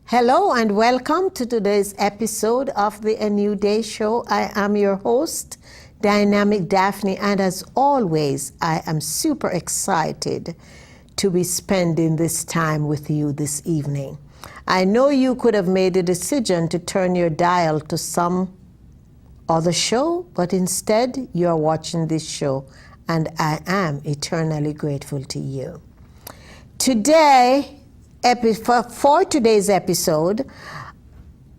Hello and welcome to today's episode of the A New Day Show. I am your host, Dynamic Daphne, and as always, I am super excited to be spending this time with you this evening. I know you could have made a decision to turn your dial to some other show, but instead you're watching this show, and I am eternally grateful to you. For today's episode,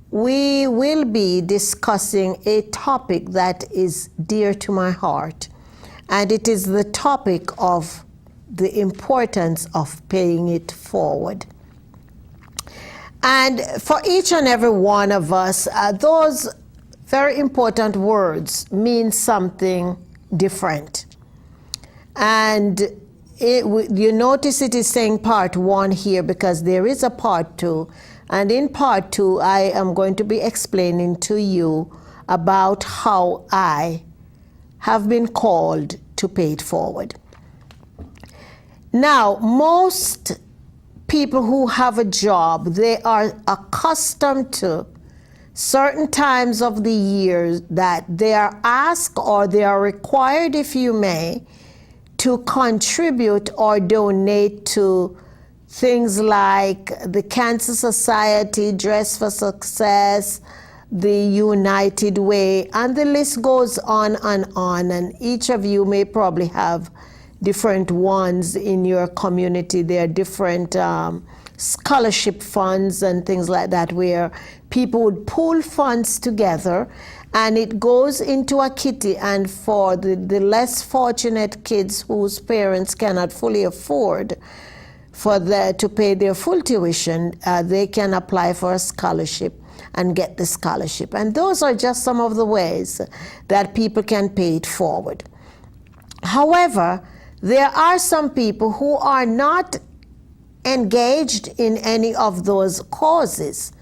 we will be discussing a topic that is dear to my heart, and it is the topic of the importance of paying it forward. And for each and every one of us, those very important words mean something different. And you notice it is saying part 1 here because there is a part 2. And in part 2, I am going to be explaining to you about how I have been called to pay it forward. Now, most people who have a job, they are accustomed to certain times of the year that they are asked or they are required, if you may, to contribute or donate to things like the Cancer Society, Dress for Success, the United Way, and the list goes on and on. And each of you may probably have different ones in your community. There are different scholarship funds and things like that where people would pool funds together and it goes into a kitty, and for the less fortunate kids whose parents cannot fully afford to pay their full tuition, they can apply for a scholarship and get the scholarship. And those are just some of the ways that people can pay it forward. However, there are some people who are not engaged in any of those causes,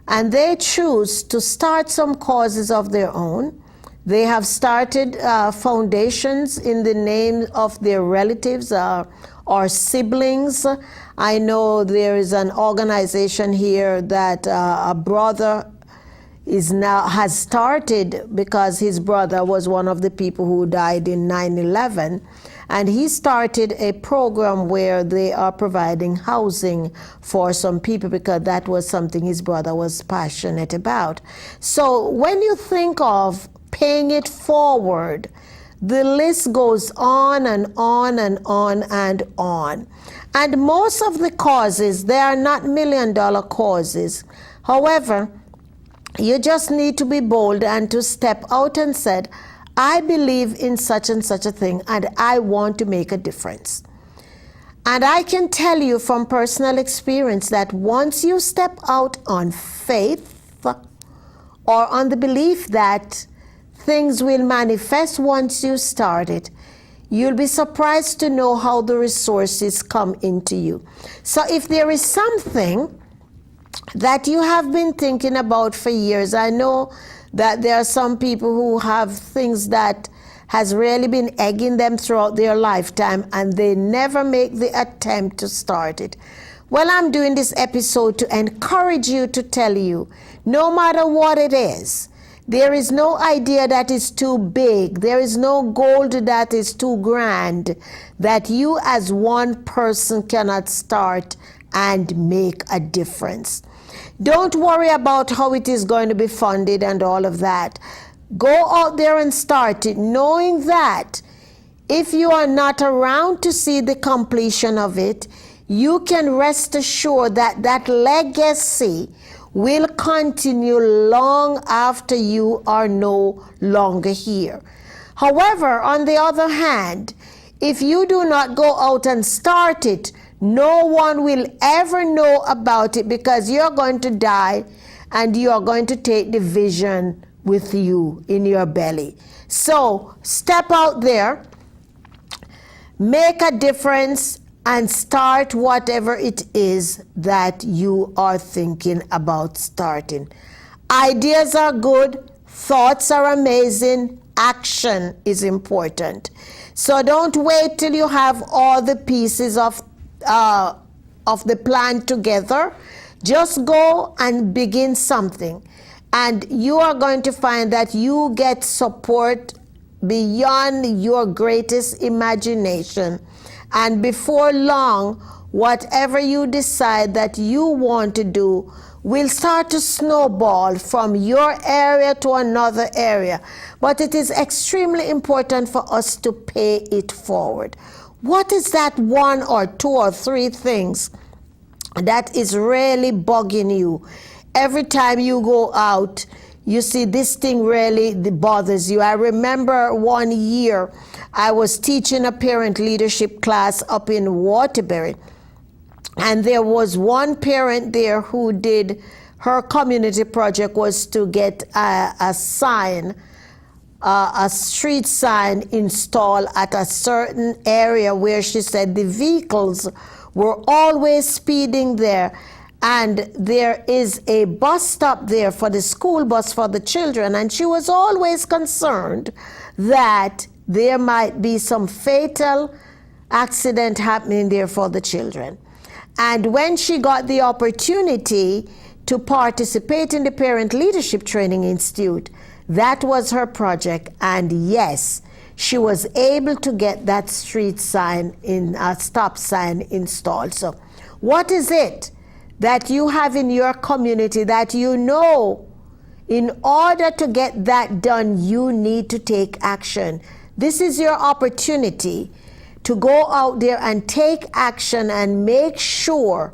and they choose to start some causes of their own. They have started foundations in the name of their relatives or siblings. I know there is an organization here that a brother has started because his brother was one of the people who died in 9/11. And he started a program where they are providing housing for some people because that was something his brother was passionate about. So when you think of paying it forward, the list goes on and on and on and on. And most of the causes, they are not $1 million causes. However, you just need to be bold and to step out and said, I believe in such and such a thing, and I want to make a difference. And I can tell you from personal experience that once you step out on faith or on the belief that things will manifest once you start it, you'll be surprised to know how the resources come into you. So if there is something that you have been thinking about for years, I know that there are some people who have things that has really been egging them throughout their lifetime and they never make the attempt to start it. Well, I'm doing this episode to encourage you, to tell you, no matter what it is, there is no idea that is too big. There is no goal that is too grand that you as one person cannot start and make a difference. Don't worry about how it is going to be funded and all of that. Go out there and start it, knowing that if you are not around to see the completion of it, you can rest assured that that legacy will continue long after you are no longer here. However, on the other hand, if you do not go out and start it, No one will ever know about it because you're going to die and you are going to take the vision with you in your belly. So step out there, make a difference, and start whatever it is that you are thinking about starting. Ideas are good, thoughts are amazing, action is important. So don't wait till you have all the pieces of the plan together. Just go and begin something. And you are going to find that you get support beyond your greatest imagination. And before long, whatever you decide that you want to do will start to snowball from your area to another area. But it is extremely important for us to pay it forward. What is that one or two or three things that is really bugging you? Every time you go out, you see this thing really bothers you. I remember one year I was teaching a parent leadership class up in Waterbury, and there was one parent there who did her community project was to get a sign, a street sign installed at a certain area where she said the vehicles were always speeding there. And there is a bus stop there for the school bus for the children. And she was always concerned that there might be some fatal accident happening there for the children. And when she got the opportunity to participate in the Parent Leadership Training Institute, that was her project. And yes, she was able to get that street sign, a stop sign installed. So what is it that you have in your community that you know in order to get that done, you need to take action? This is your opportunity to go out there and take action and make sure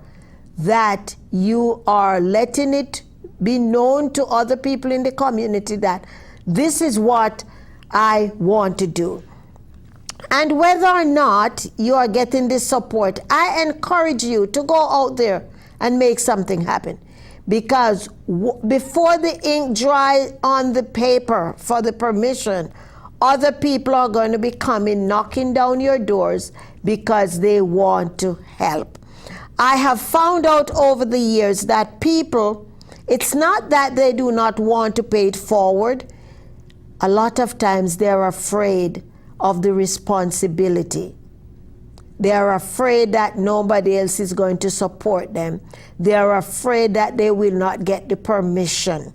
that you are letting it be known to other people in the community that this is what I want to do. And whether or not you are getting this support, I encourage you to go out there and make something happen. Because before the ink dries on the paper for the permission, other people are going to be coming, knocking down your doors because they want to help. I have found out over the years that people, it's not that they do not want to pay it forward. A lot of times they're afraid of the responsibility. They're afraid that nobody else is going to support them. They're afraid that they will not get the permission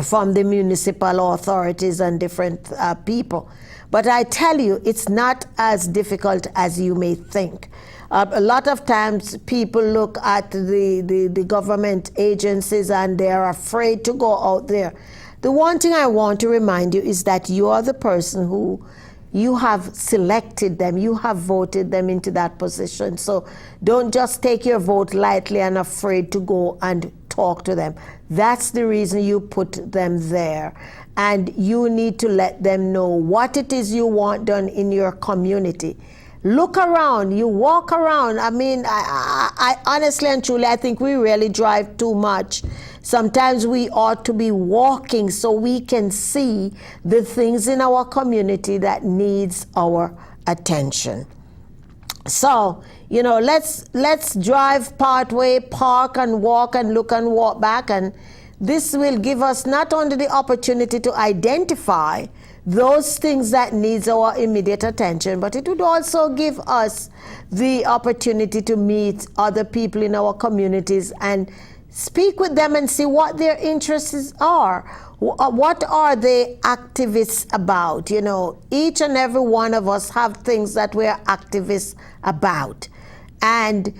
from the municipal authorities and different people. But I tell you, it's not as difficult as you may think. A lot of times people look at the government agencies and they're afraid to go out there. The one thing I want to remind you is that you are the person who you have selected them, you have voted them into that position. So don't just take your vote lightly and afraid to go and talk to them. That's the reason you put them there. And you need to let them know what it is you want done in your community. Look around, you walk around. I mean, I honestly and truly, I think we really drive too much. Sometimes we ought to be walking so we can see the things in our community that needs our attention. So, you know, let's drive part way, park and walk and look and walk back. And this will give us not only the opportunity to identify those things that needs our immediate attention, but it would also give us the opportunity to meet other people in our communities and speak with them and see what their interests are. What are they activists about? You know, each and every one of us have things that we're activists about. And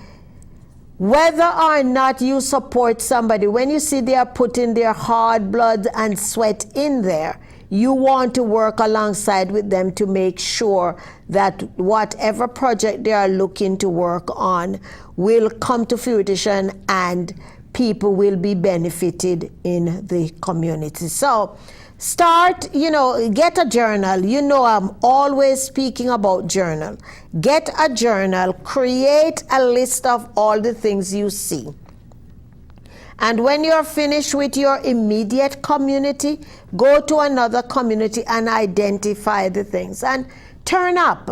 whether or not you support somebody, when you see they are putting their hard blood and sweat in there, you want to work alongside with them to make sure that whatever project they are looking to work on will come to fruition and people will be benefited in the community. So Start, get a journal. I'm always speaking about journal. Get a journal, create a list of all the things you see. And when you're finished with your immediate community, go to another community and identify the things. And turn up,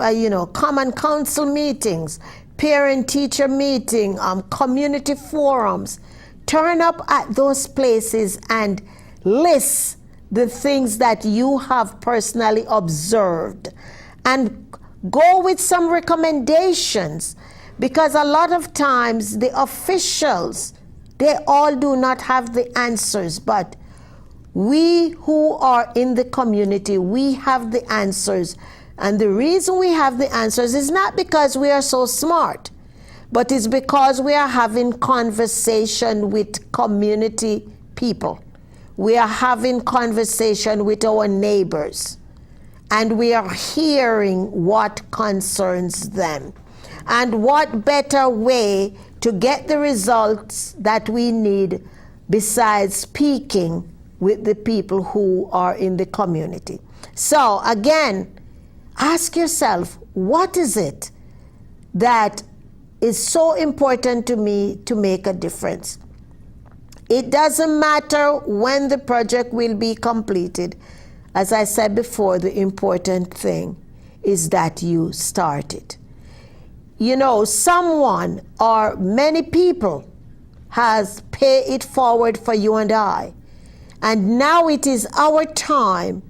common council meetings, parent-teacher meeting, community forums. Turn up at those places and list the things that you have personally observed. And go with some recommendations, because a lot of times the officials, they all do not have the answers, but we who are in the community, we have the answers. And the reason we have the answers is not because we are so smart, but it's because we are having conversation with community people. We are having conversation with our neighbors, and we are hearing what concerns them. And what better way to get the results that we need besides speaking with the people who are in the community? So again, ask yourself, what is it that is so important to me to make a difference? It doesn't matter when the project will be completed. As I said before, the important thing is that you start it. Someone or many people has paid it forward for you and I. And now it is our time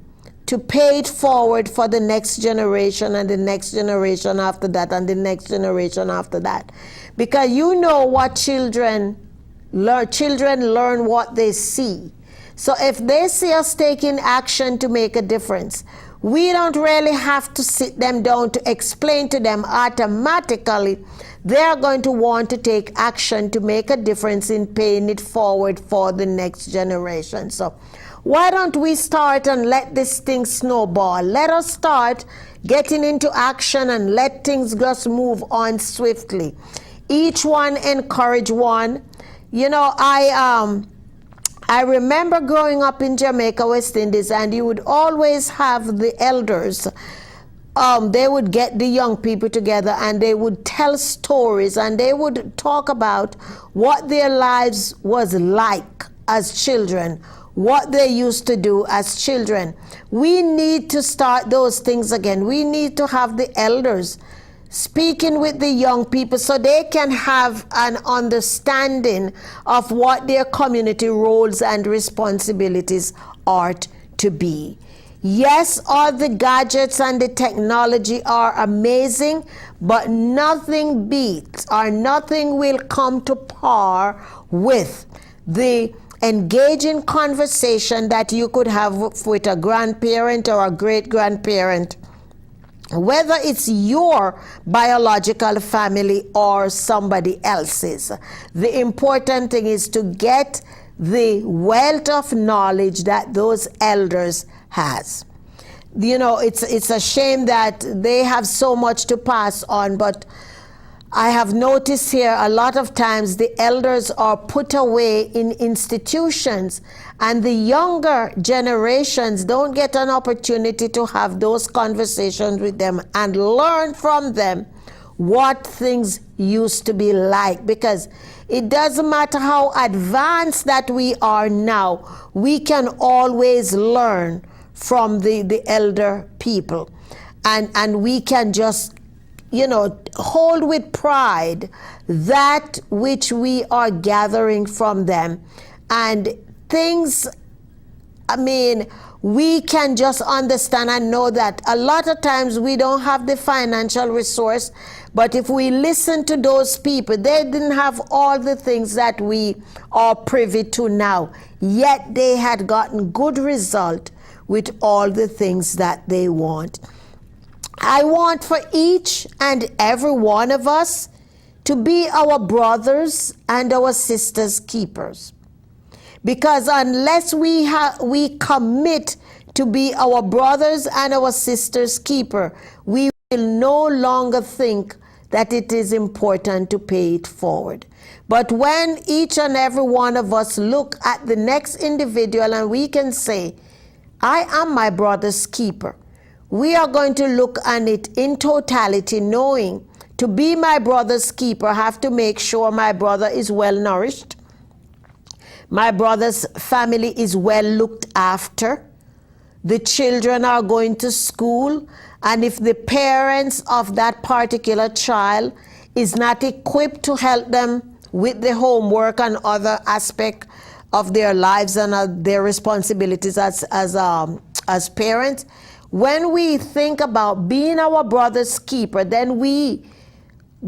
to pay it forward for the next generation and the next generation after that and the next generation after that. Because what children learn what they see. So if they see us taking action to make a difference, we don't really have to sit them down to explain to them. Automatically, they are going to want to take action to make a difference in paying it forward for the next generation. So why don't we start and let this thing snowball? Let us start getting into action and let things just move on swiftly. Each one encourage one. I remember growing up in Jamaica, West Indies, and you would always have the elders. They would get the young people together and they would tell stories, and they would talk about what their lives was like as children, what they used to do as children. We need to start those things again. We need to have the elders speaking with the young people so they can have an understanding of what their community roles and responsibilities are to be. Yes, all the gadgets and the technology are amazing, but nothing beats or nothing will come to par with the engaging conversation that you could have with a grandparent or a great-grandparent, whether it's your biological family or somebody else's. The important thing is to get the wealth of knowledge that those elders has. It's a shame that they have so much to pass on, but I have noticed here a lot of times the elders are put away in institutions, and the younger generations don't get an opportunity to have those conversations with them and learn from them what things used to be like. Because it doesn't matter how advanced that we are now, we can always learn from the elder people, and we can just hold with pride that which we are gathering from them. And things, we can just understand and know that a lot of times we don't have the financial resource, but if we listen to those people, they didn't have all the things that we are privy to now, yet they had gotten good result with all the things that they want. I want for each and every one of us to be our brothers and our sisters' keepers. Because unless we commit to be our brothers and our sisters' keeper, we will no longer think that it is important to pay it forward. But when each and every one of us look at the next individual and we can say, I am my brother's keeper. We are going to look at it in totality, knowing to be my brother's keeper, I have to make sure my brother is well nourished, my brother's family is well looked after, the children are going to school, and if the parents of that particular child is not equipped to help them with the homework and other aspect of their lives and their responsibilities as parents, when we think about being our brother's keeper, then we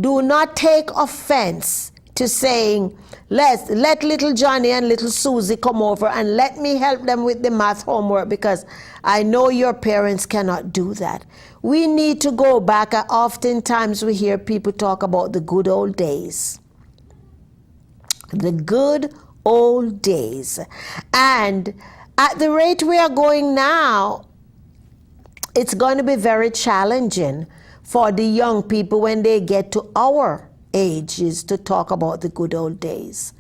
do not take offense to saying, let little Johnny and little Susie come over and let me help them with the math homework because I know your parents cannot do that. We need to go back. Oftentimes we hear people talk about the good old days. The good old days. And at the rate we are going now, it's going to be very challenging for the young people when they get to our ages to talk about the good old days.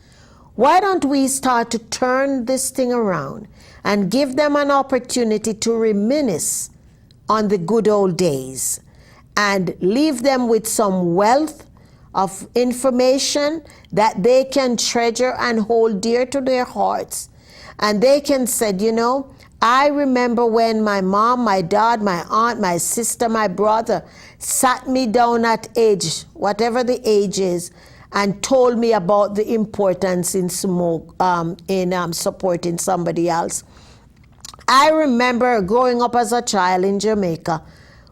Why don't we start to turn this thing around and give them an opportunity to reminisce on the good old days and leave them with some wealth of information that they can treasure and hold dear to their hearts. And they can say, you know, I remember when my mom, my dad, my aunt, my sister, my brother sat me down at age, whatever the age is, and told me about the importance in supporting somebody else. I remember growing up as a child in Jamaica.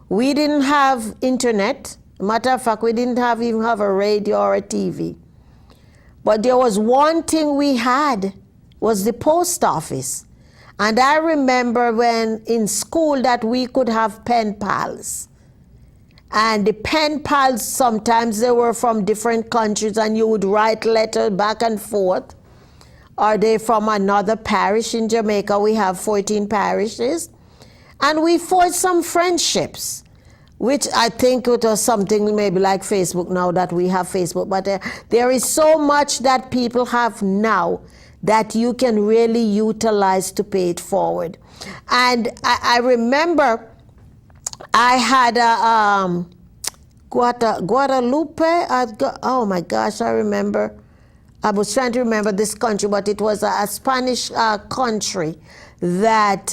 We didn't have internet. Matter of fact, we didn't even have a radio or a TV. But there was one thing we had, was the post office. And I remember when in school that we could have pen pals. And the pen pals, sometimes they were from different countries and you would write letters back and forth. Are they from another parish in Jamaica? We have 14 parishes. And we forged some friendships, which I think it was something maybe like Facebook now that we have Facebook. But there is so much that people have now that you can really utilize to pay it forward. And I remember I had a Guadalupe. Oh my gosh, I remember. I was trying to remember this country, but it was a Spanish country that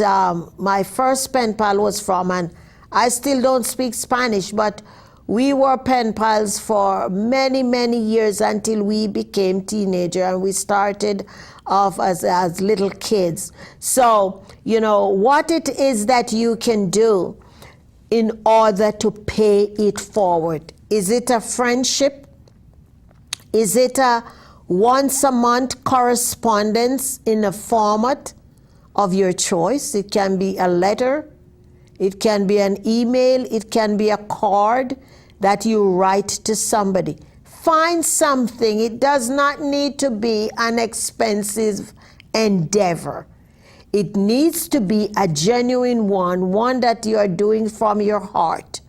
my first pen pal was from. And I still don't speak Spanish, but we were pen pals for many, many years until we became teenagers and we started off as little kids. So, you know, what it is that you can do in order to pay it forward. Is it a friendship? Is it a once a month correspondence in a format of your choice? It can be a letter. It can be an email. It can be a card that you write to somebody. Find something. It does not need to be an expensive endeavor. It needs to be a genuine one that you are doing from your heart.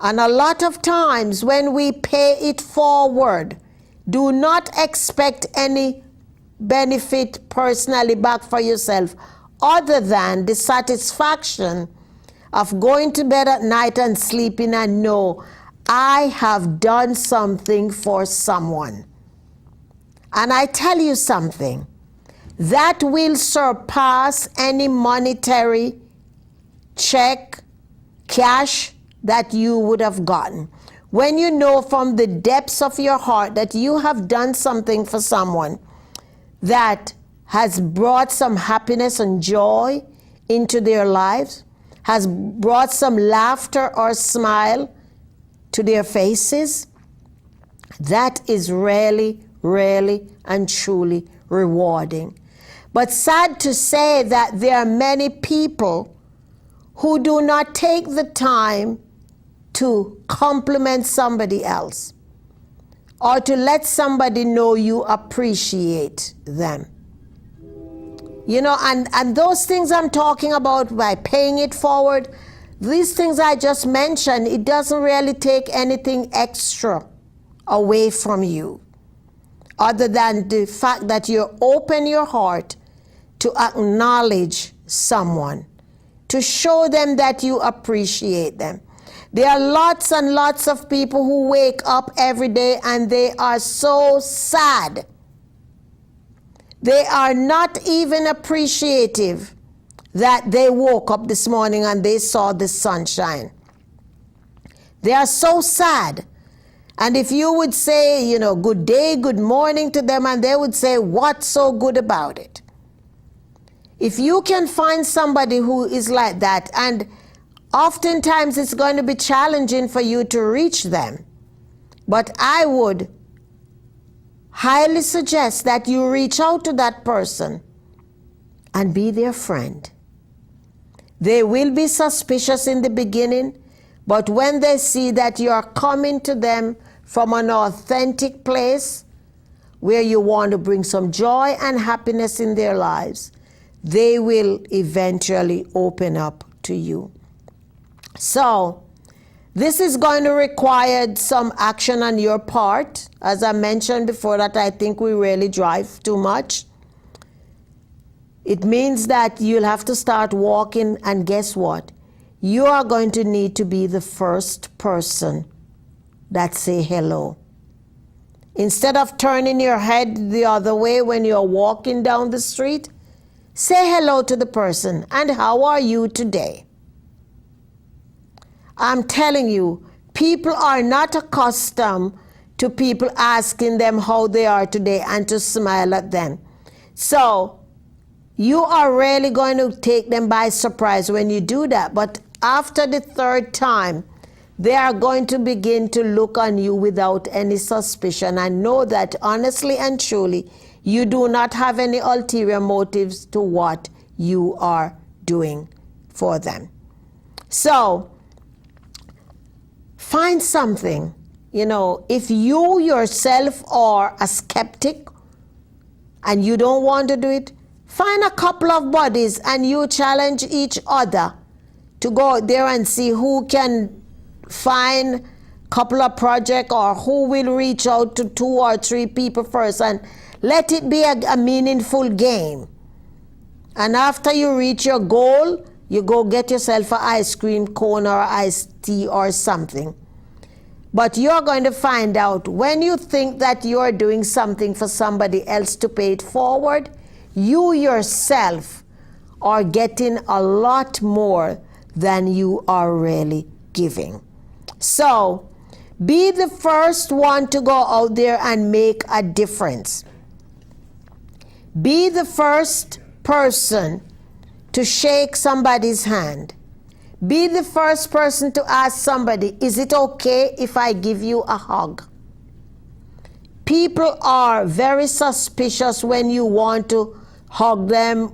And a lot of times when we pay it forward, do not expect any benefit personally back for yourself other than the satisfaction of going to bed at night and sleeping and know I have done something for someone. And I tell you something, that will surpass any monetary check, cash that you would have gotten. When you know from the depths of your heart that you have done something for someone that has brought some happiness and joy into their lives, has brought some laughter or smile to their faces, that is really, really and truly rewarding. But sad to say that there are many people who do not take the time to compliment somebody else or to let somebody know you appreciate them. You know, and those things I'm talking about by paying it forward, these things I just mentioned, it doesn't really take anything extra away from you other than the fact that you open your heart to acknowledge someone. to show them that you appreciate them. There are lots and lots of people who wake up every day and they are so sad. They are not even appreciative that they woke up this morning and they saw the sunshine. They are so sad. And if you would say, good day, good morning to them, and they would say, what's so good about it? If you can find somebody who is like that, and oftentimes it's going to be challenging for you to reach them, but I would highly suggest that you reach out to that person and be their friend. They will be suspicious in the beginning, but when they see that you are coming to them from an authentic place where you want to bring some joy and happiness in their lives, they will eventually open up to you. So, this is going to require some action on your part. As I mentioned before, that I think we really drive too much. It means that you'll have to start walking, and guess what? You are going to need to be the first person that say hello. Instead of turning your head the other way when you're walking down the street, say hello to the person, and how are you today? I'm telling you, people are not accustomed to people asking them how they are today and to smile at them. So you are really going to take them by surprise when you do that. But after the third time, they are going to begin to look on you without any suspicion and know that honestly and truly, you do not have any ulterior motives to what you are doing for them. So, find something. If you yourself are a skeptic and you don't want to do it, find a couple of buddies and you challenge each other to go out there and see who can find a couple of projects or who will reach out to 2 or 3 people first, and let it be a meaningful game. And after you reach your goal, you go get yourself an ice cream cone or iced tea or something. But you're going to find out when you think that you're doing something for somebody else to pay it forward, you yourself are getting a lot more than you are really giving. So, be the first one to go out there and make a difference. Be the first person to shake somebody's hand. Be the first person to ask somebody, is it okay if I give you a hug? People are very suspicious when you want to hug them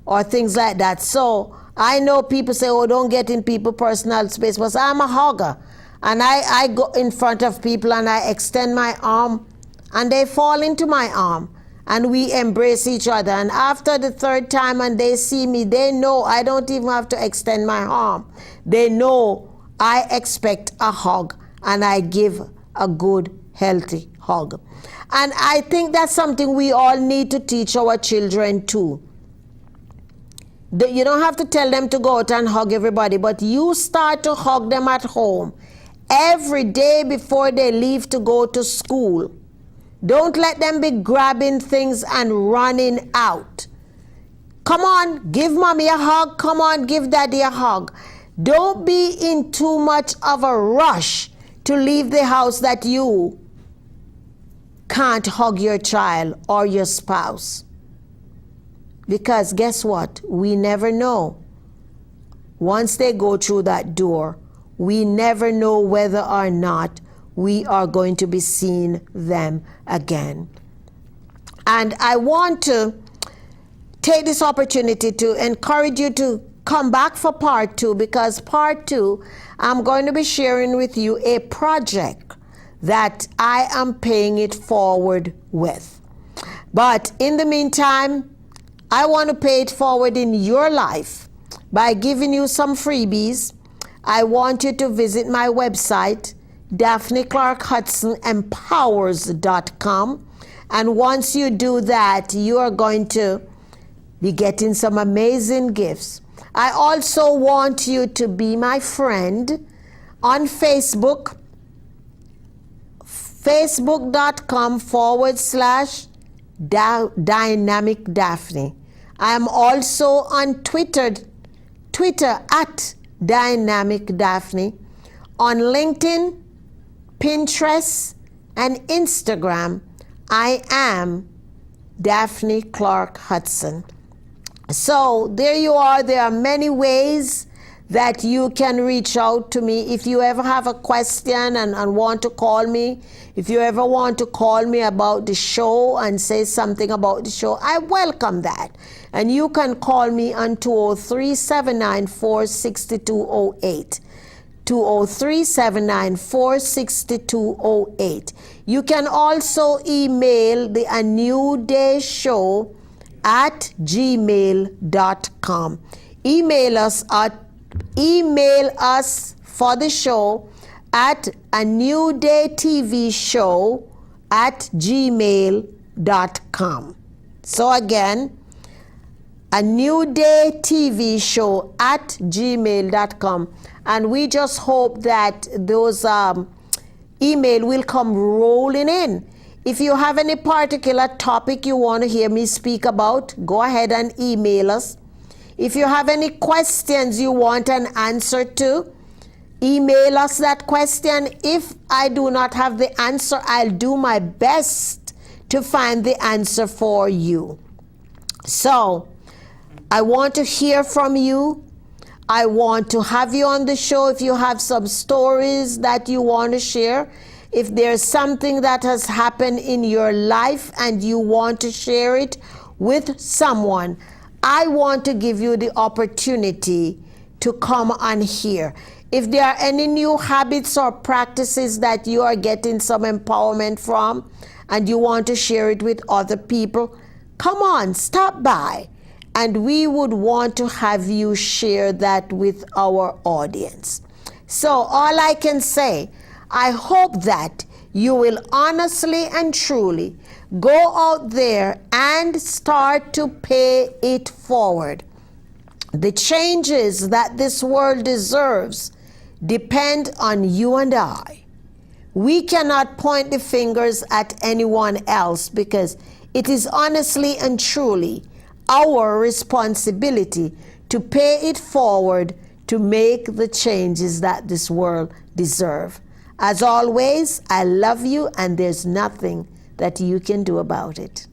or things like that. So I know people say, oh, don't get in people's personal space, but I'm a hugger. And I go in front of people and I extend my arm and they fall into my arm. And we embrace each other. And after the third time and they see me, they know I don't even have to extend my arm. They know I expect a hug and I give a good, healthy hug. And I think that's something we all need to teach our children too. You don't have to tell them to go out and hug everybody, but you start to hug them at home every day before they leave to go to school. Don't let them be grabbing things and running out. Come on, give mommy a hug. Come on, give daddy a hug. Don't be in too much of a rush to leave the house that you can't hug your child or your spouse. Because guess what? We never know. Once they go through that door, we never know whether or not we are going to be seeing them again. And I want to take this opportunity to encourage you to come back for part 2, because part 2, I'm going to be sharing with you a project that I am paying it forward with. But in the meantime, I want to pay it forward in your life by giving you some freebies. I want you to visit my website, DaphneClarke-HudsonEmpowers.com. And once you do that, you are going to be getting some amazing gifts. I also want you to be my friend on Facebook, facebook.com/Dynamic Daphne. I am also on Twitter at Dynamic Daphne, on LinkedIn, Pinterest, and Instagram. I am Daphne Clarke-Hudson. So there you are. There are many ways that you can reach out to me. If you ever have a question and want to call me, if you ever want to call me about the show and say something about the show, I welcome that. And you can call me on 203-794-6208. 203-794-6208. You can also email the A New Day Show at gmail.com. Email us for the show at A New Day TV Show at gmail.com. So again, A New Day TV Show at gmail.com. And we just hope that those email will come rolling in. If you have any particular topic you want to hear me speak about, go ahead and email us. If you have any questions you want an answer to, email us that question. If I do not have the answer, I'll do my best to find the answer for you. So, I want to hear from you. I want to have you on the show if you have some stories that you want to share. If there's something that has happened in your life and you want to share it with someone, I want to give you the opportunity to come on here. If there are any new habits or practices that you are getting some empowerment from and you want to share it with other people, come on, stop by. And we would want to have you share that with our audience. So all I can say, I hope that you will honestly and truly go out there and start to pay it forward. The changes that this world deserves depend on you and I. We cannot point the fingers at anyone else because it is honestly and truly our responsibility to pay it forward to make the changes that this world deserves. As always, I love you and there's nothing that you can do about it.